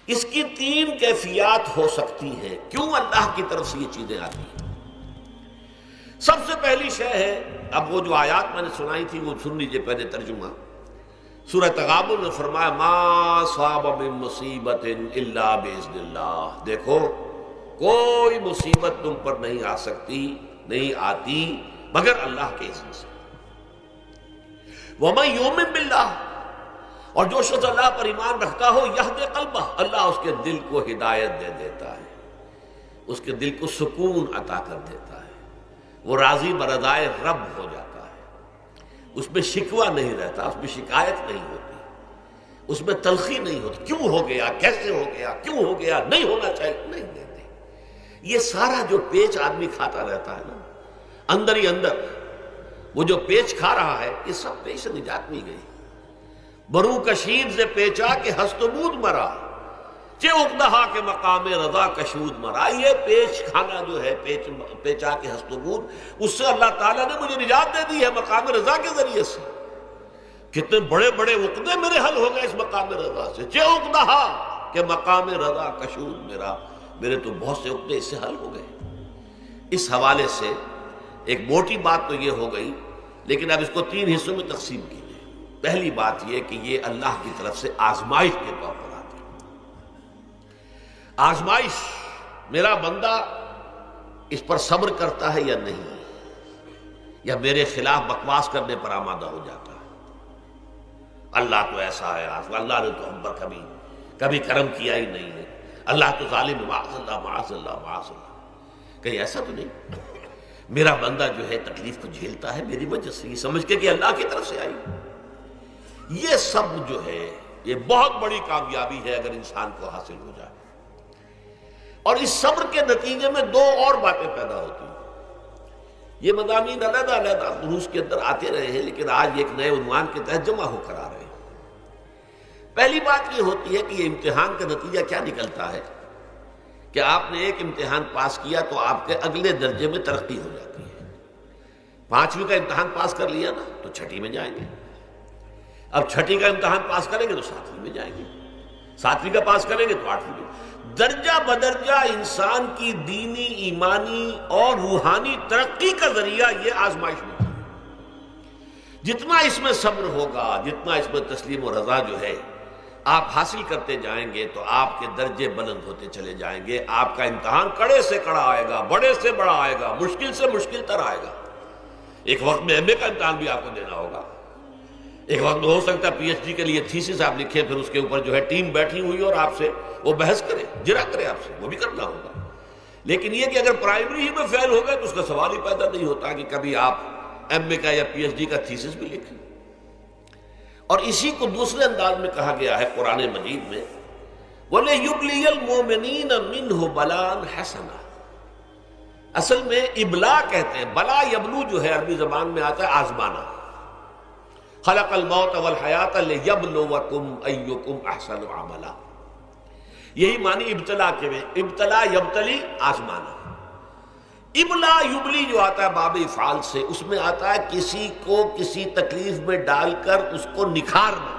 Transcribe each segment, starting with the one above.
اس کی تین کیفیات ہو سکتی ہیں، کیوں اللہ کی طرف سے یہ چیزیں آتی ہیں۔ سب سے پہلی شے ہے، اب وہ جو آیات میں نے سنائی تھی وہ سن لیجیے پہلے ترجمہ۔ سورہ تغابن میں فرمایا ما صاب من مصیبت الا باذن اللہ، دیکھو کوئی مصیبت تم پر نہیں آ سکتی، نہیں آتی مگر اللہ کے اذن سے۔ ومن یؤمن باللہ، اور جو شخص اللہ پر ایمان رکھتا ہو یہد قلبہ، اللہ اس کے دل کو ہدایت دے دیتا ہے، اس کے دل کو سکون عطا کر دیتا ہے، وہ راضی برضائے رب ہو جاتا ہے، اس میں شکوہ نہیں رہتا، اس میں شکایت نہیں ہوتی، اس میں تلخی نہیں ہوتی، کیوں ہو گیا، کیسے ہو گیا، کیوں ہو گیا، نہیں ہونا چاہیے، نہیں دیتے۔ یہ سارا جو پیچ آدمی کھاتا رہتا ہے نا اندر ہی اندر، وہ جو پیچ کھا رہا ہے، یہ سب پیچ سے نجات مل گئی۔ برو کشید سے پیچا کہ ہستمود مرا، چے اقدہا کے مقام رضا کشود مرا۔ یہ پیچ کھانا جو ہے، پیچا کے ہستمود، اس سے اللہ تعالیٰ نے مجھے نجات دے دی ہے مقام رضا کے ذریعے سے۔ کتنے بڑے بڑے عقدے میرے حل ہو گئے اس مقام رضا سے، چے اقدہا کہ مقام رضا کشود میرا، میرے تو بہت سے عقدے اس سے حل ہو گئے۔ اس حوالے سے ایک موٹی بات تو یہ ہو گئی، لیکن اب اس کو تین حصوں میں تقسیم کیجیے۔ پہلی بات یہ کہ یہ اللہ کی طرف سے آزمائش کے طور پر آتی ہے۔ آزمائش، میرا بندہ اس پر صبر کرتا ہے یا نہیں، یا میرے خلاف بکواس کرنے پر آمادہ ہو جاتا ہے۔ اللہ تو ایسا ہے، اللہ نے تو ہم پر کبھی کرم کیا ہی نہیں ہے، اللہ تو ظالم ہے، معاذ اللہ معاذ اللہ معاذ اللہ۔ کہیں ایسا تو نہیں، میرا بندہ جو ہے تکلیف کو جھیلتا ہے میری وجہ سے، یہ سمجھ کے کہ اللہ کی طرف سے آئی۔ یہ سب جو ہے یہ بہت بڑی کامیابی ہے اگر انسان کو حاصل ہو جائے۔ اور اس صبر کے نتیجے میں دو اور باتیں پیدا ہوتی ہیں۔ یہ مضامین علیحدہ علیحدہ دروس کے اندر آتے رہے ہیں، لیکن آج ایک نئے عنوان کے تحت جمع ہو کر آ رہے ہیں۔ پہلی بات یہ ہوتی ہے کہ یہ امتحان کا نتیجہ کیا نکلتا ہے کہ آپ نے ایک امتحان پاس کیا تو آپ کے اگلے درجے میں ترقی ہو جاتی ہے۔ 5ویں کا امتحان پاس کر لیا نا تو 6ٹھی میں جائیں گے، اب 6ٹھی کا امتحان پاس کریں گے تو 7ویں میں جائیں گے، 7ویں کا پاس کریں گے تو 8ویں میں۔ درجہ بدرجہ انسان کی دینی، ایمانی اور روحانی ترقی کا ذریعہ یہ آزمائش ہوتی ہے۔ جتنا اس میں صبر ہوگا، جتنا اس میں تسلیم و رضا جو ہے آپ حاصل کرتے جائیں گے تو آپ کے درجے بلند ہوتے چلے جائیں گے۔ آپ کا امتحان کڑے سے کڑا آئے گا، بڑے سے بڑا آئے گا، مشکل سے مشکل تر آئے گا۔ ایک وقت میں ایم اے کا امتحان بھی آپ کو دینا ہوگا، ایک وقت میں ہو سکتا ہے پی ایچ ڈی کے لیے تھیسس آپ لکھیں، پھر اس کے اوپر جو ہے ٹیم بیٹھی ہوئی اور آپ سے وہ بحث کرے، جرا کرے آپ سے، وہ بھی کرنا ہوگا۔ لیکن یہ کہ اگر پرائمری ہی میں فیل ہو گئے تو اس کا سوال ہی پیدا نہیں ہوتا کہ کبھی آپ ایم اے کا یا پی ایچ ڈی کا تھیسس بھی لکھیں۔ اور اسی کو دوسرے انداز میں کہا گیا ہے قرآن مجید میں، وَلِيُبْلِيَ الْمُؤْمِنِينَ مِنْهُ بَلَاءً حَسَنًا۔ اصل میں ابلا کہتے ہیں، بلا یبلو جو ہے عربی زبان میں آتا ہے آزمانا۔ خلق الموت والحیات لیبلوکم ایکم احسن عملا، یہی معنی ابتلا کے میں، ابتلا یبتلی آزمانا۔ ابلا یبلی جو آتا ہے باب افعال سے، اس میں آتا ہے کسی کو کسی تکلیف میں ڈال کر اس کو نکھارنا،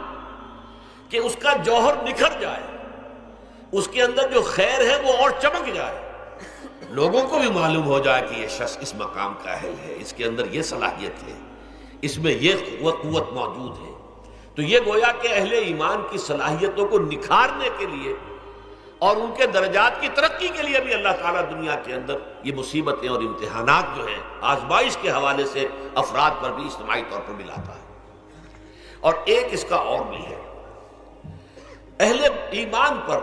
کہ اس کا جوہر نکھر جائے، اس کے اندر جو خیر ہے وہ اور چمک جائے، لوگوں کو بھی معلوم ہو جائے کہ یہ شخص اس مقام کا اہل ہے، اس کے اندر یہ صلاحیت ہے، اس میں یہ قوت موجود ہے۔ تو یہ گویا کہ اہل ایمان کی صلاحیتوں کو نکھارنے کے لیے اور ان کے درجات کی ترقی کے لیے بھی اللہ تعالیٰ دنیا کے اندر یہ مصیبتیں اور امتحانات جو ہیں آزمائش کے حوالے سے افراد پر بھی اجتماعی طور پر ملاتا ہے۔ اور ایک اس کا اور بھی ہے، اہل ایمان پر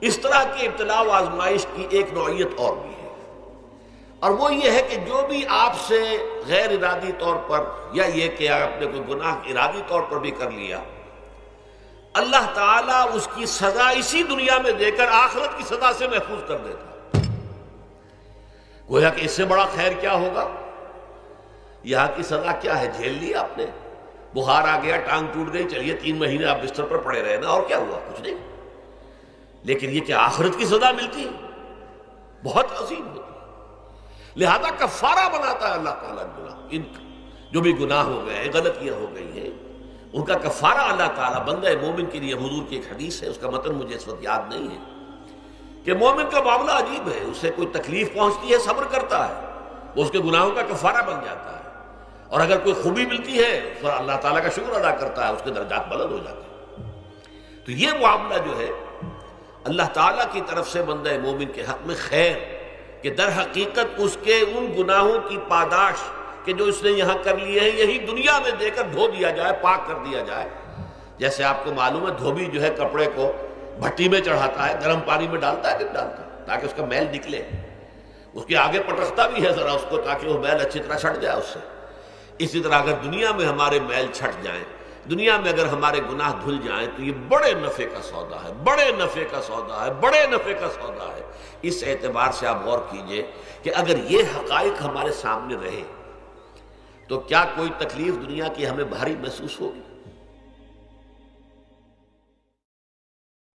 اس طرح کی ابتلا و آزمائش کی ایک نوعیت اور بھی ہے، اور وہ یہ ہے کہ جو بھی آپ سے غیر ارادی طور پر یا یہ کہ آپ نے کوئی گناہ ارادی طور پر بھی کر لیا، اللہ تعالیٰ اس کی سزا اسی دنیا میں دے کر آخرت کی سزا سے محفوظ کر دیتا۔ گویا کہ اس سے بڑا خیر کیا ہوگا؟ یہاں کی سزا کیا ہے؟ جھیل لی آپ نے، بخار آ گیا، ٹانگ ٹوٹ گئی، چلیے 3 مہینے آپ بستر پر پڑے رہے نا، اور کیا ہوا؟ کچھ نہیں۔ لیکن یہ کہ آخرت کی سزا ملتی ہے، بہت عظیم ہوتی ہے۔ لہذا کفارہ بناتا ہے اللہ تعالیٰ گناہ، ان جو بھی گناہ ہو گئے ہیں، غلطیاں ہو گئی ہیں، ان کا کفارہ اللہ تعالیٰ بندہ مومن کے لیے، حضور کی ایک حدیث ہے، اس کا متن مجھے اس وقت یاد نہیں ہے، کہ مومن کا معاملہ عجیب ہے، اسے کوئی تکلیف پہنچتی ہے صبر کرتا ہے، وہ اس کے گناہوں کا کفارہ بن جاتا ہے، اور اگر کوئی خوبی ملتی ہے تو اللہ تعالیٰ کا شکر ادا کرتا ہے، اس کے درجات بلند ہو جاتے ہیں۔ تو یہ معاملہ جو ہے اللہ تعالیٰ کی طرف سے بندہ مومن کے حق میں خیر، کہ در حقیقت اس کے ان گناہوں کی پاداش کہ جو اس نے یہاں کر لیے ہیں، یہی دنیا میں دے کر دھو دیا جائے، پاک کر دیا جائے۔ جیسے آپ کو معلوم ہے دھوبی جو ہے کپڑے کو بھٹی میں چڑھاتا ہے، گرم پانی میں ڈالتا ہے، نہیں ڈالتا، تاکہ اس کا میل نکلے، اس کے آگے پٹختا بھی ہے ذرا اس کو، تاکہ وہ میل اچھی طرح چھٹ جائے اس سے۔ اسی طرح اگر دنیا میں ہمارے میل چھٹ جائیں، دنیا میں اگر ہمارے گناہ دھل جائیں، تو یہ بڑے نفع کا سودا ہے، بڑے نفع کا سودا ہے، بڑے نفع کا سودا ہے۔ اس اعتبار سے آپ غور کیجئے کہ اگر یہ حقائق ہمارے سامنے رہے تو کیا کوئی تکلیف دنیا کی ہمیں بھاری محسوس ہوگی؟